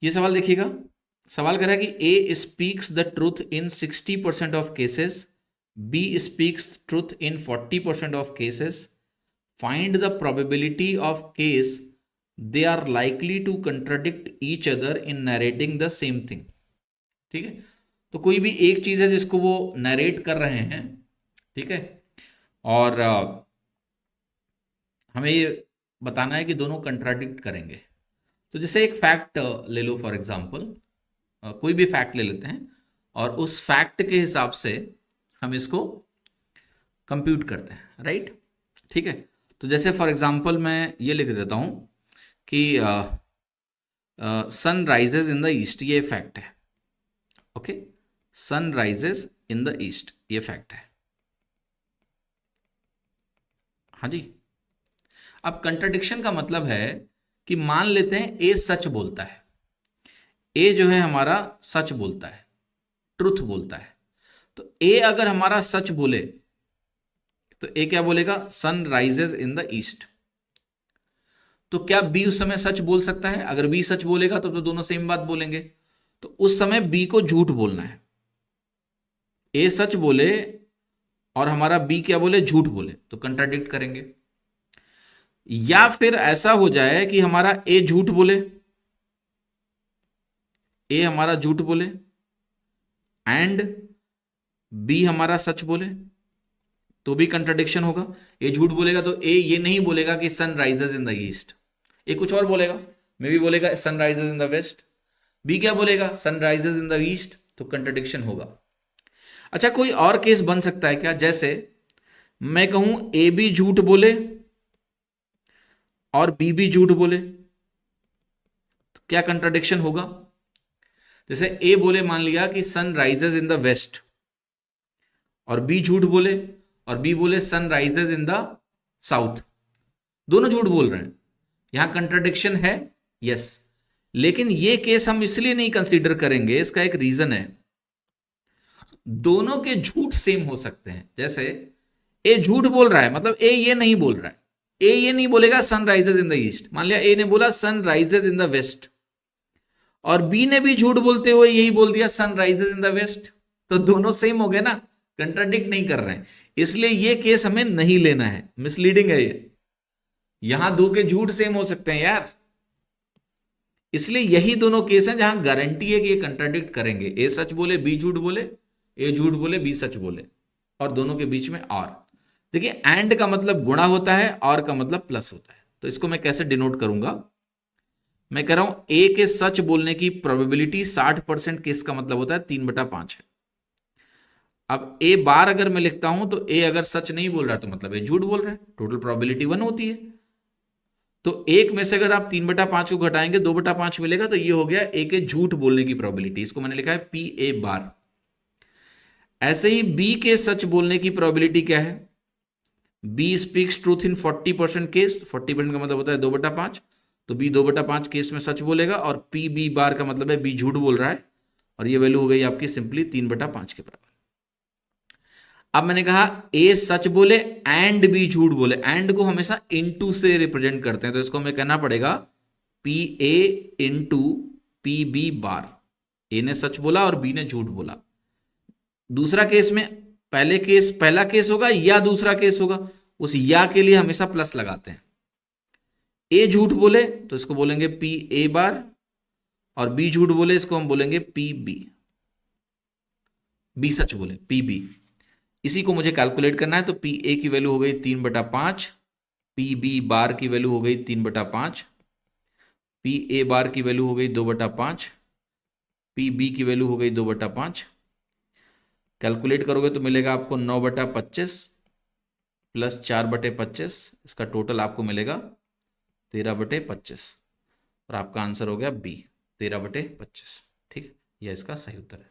ये सवाल देखिएगा, सवाल कर रहा है कि A speaks the truth in 60% of cases, B speaks truth in 40% of cases, find the probability of case they are likely to contradict each other in narrating the same thing. ठीक है, तो कोई भी एक चीज है जिसको वो नरेट कर रहे हैं, ठीक है, और हमें ये बताना है कि दोनों कंट्राडिक्ट करेंगे। तो जैसे एक फैक्ट ले लो, फॉर एग्जांपल कोई भी फैक्ट ले लेते हैं और उस फैक्ट के हिसाब से हम इसको कंप्यूट करते हैं, राइट। ठीक है, तो जैसे फॉर एग्जांपल मैं ये लिख देता हूं कि sun rises in the east, ये फैक्ट है। Okay, sun rises in the east, ये फैक्ट है। हाँ जी। अब कंट्रडिक्शन का मतलब है कि मान लेते हैं ए सच बोलता है, ए जो है हमारा सच बोलता है, ट्रुथ बोलता है। तो ए अगर हमारा सच बोले तो ए क्या बोलेगा, sun rises in the east. तो क्या बी उस समय सच बोल सकता है? अगर बी सच बोलेगा तो दोनों सेम बात बोलेंगे, तो उस समय बी को झूठ बोलना है। ए सच बोले और हमारा बी क्या बोले, झूठ बोले, तो कंट्राडिक्ट करेंगे। या फिर ऐसा हो जाए कि हमारा ए झूठ बोले, ए हमारा झूठ बोले एंड बी हमारा सच बोले, तो भी कंट्राडिक्शन होगा। ए झूठ बोलेगा तो ए ये नहीं बोलेगा कि sun rises in the east, A कुछ और बोलेगा, मे भी बोलेगा sun rises in the west. B क्या बोलेगा, sun rises in the east, तो कंट्राडिक्शन होगा। अच्छा, कोई और केस बन सकता है क्या? जैसे मैं कहूं ए भी झूठ बोले और बी भी झूठ बोले, तो क्या कंट्राडिक्शन होगा? जैसे ए बोले, मान लिया कि sun rises in the west, और बी झूठ बोले और बी बोले sun rises in the south, दोनों झूठ बोल रहे हैं। यहां कंट्राडिक्शन है, यस। लेकिन ये केस हम इसलिए नहीं कंसीडर करेंगे, इसका एक रीजन है। दोनों के झूठ सेम हो सकते हैं। जैसे ए झूठ बोल रहा है, मतलब ए ये नहीं बोल रहा है, ए ये नहीं बोलेगा sun rises in the east, मान लिया ए ने बोला sun rises in the west, और बी ने भी झूठ बोलते हुए यही बोल दिया sun rises in the west, तो दोनों सेम हो गए ना, कंट्राडिक्ट नहीं कर रहे हैं। इसलिए ये केस हमें नहीं लेना है, मिसलीडिंग है ये। यहां दो के झूठ सेम हो सकते हैं यार, इसलिए यही दोनों केस हैं जहां गारंटी है कि ये कंट्राडिक्ट करेंगे। ए सच बोले, बी झूठ बोले, ए झूठ बोले, बी सच बोले, और दोनों के बीच में और। देखिए, एंड का मतलब गुणा होता है, और का मतलब प्लस होता है। तो इसको मैं कैसे डिनोट करूंगा? मैं कह रहा हूं ए के सच बोलने की प्रोबेबिलिटी 60% केस का मतलब होता है 3/5 है। अब ए बार अगर मैं लिखता हूं तो ए अगर सच नहीं बोल रहा तो मतलब ए झूठ बोल रहा है, टोटल प्रोबेबिलिटी 1 होती है। तो एक में से अगर आप 3/5 को घटाएंगे 2/5 मिलेगा, तो ये हो गया ए के झूठ बोलने की प्रोबेबिलिटी, इसको मैंने लिखा है पी ए बार। ऐसे ही बी के सच बोलने की प्रोबेबिलिटी क्या है? B speaks truth in 40% case, 40% का मतलब होता है 2/5, तो बी 2/5 केस में सच बोलेगा, और पी बी बार का मतलब है बी झूठ बोल रहा है, और ये वैल्यू हो गई आपकी सिंपली 3/5 के बराबर। अब मैंने कहा ए सच बोले एंड बी झूठ बोले, एंड को हमेशा इनटू से रिप्रेजेंट करते हैं, तो इसको हमें कहना पड़ेगा P A into P B bar. A ने सच बोला और बी ने झूठ बोला। दूसरा केस में पहला केस होगा या दूसरा केस होगा, उस या के लिए हमेशा प्लस लगाते हैं। ए झूठ बोले तो इसको बोलेंगे पी ए बार, और बी झूठ बोले इसको हम बोलेंगे पी बी। बी सच बोले, पी बी। इसी को मुझे कैलकुलेट करना है, तो पी ए की वैल्यू हो गई 3/5, पी बी बार की वैल्यू हो गई 3/5, पी ए बार की वैल्यू हो गई 2/5, पी बी की वैल्यू हो गई 2/5। कैलकुलेट करोगे तो मिलेगा आपको 9/25 प्लस 4/25, इसका टोटल आपको मिलेगा 13/25, और आपका आंसर हो गया बी, 13/25। ठीक है, यह इसका सही उत्तर है।